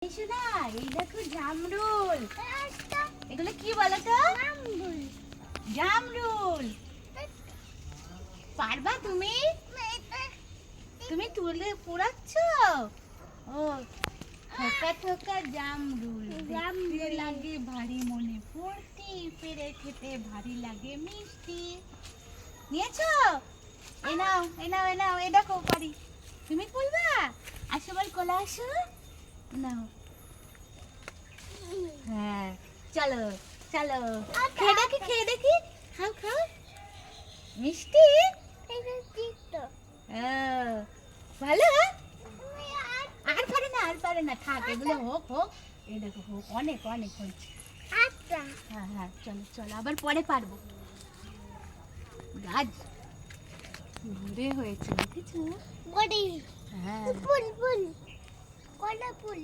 এসো না, এই দেখো জামরুল। এগুলো কি বলো তো? জামরুল। পারবা তুমি? তুমি তুলে পোড়াচ্ছ? ও থোকা থোকা জামরুল, দেখতে লাগে ভারী, মনে ফুর্তি, পেরে খেতে ভারী লাগে মিষ্টি। নিয়েছো? এ নাও, এ নাও, এ নাও, এ দেখো পারি। তুমি খুলবা? আসো বল, কোলা আসো। নাও। হ্যাঁ, চলো চলো, খেয়ে দেখি, খেয়ে দেখি। খাও খাও, মিষ্টি। ভালো। আর পারে না, আর পারে না, থাক, এগুলো হোক হোক। এই দেখো হোক, অনেক অনেক হয়েছে। হ্যাঁ হ্যাঁ, চলো চলো, আবার পরে পারবো। গাছ ঘুরে হয়েছে, দেখেছো? হ্যাঁ, ফুল ফুল, কটা ফুল।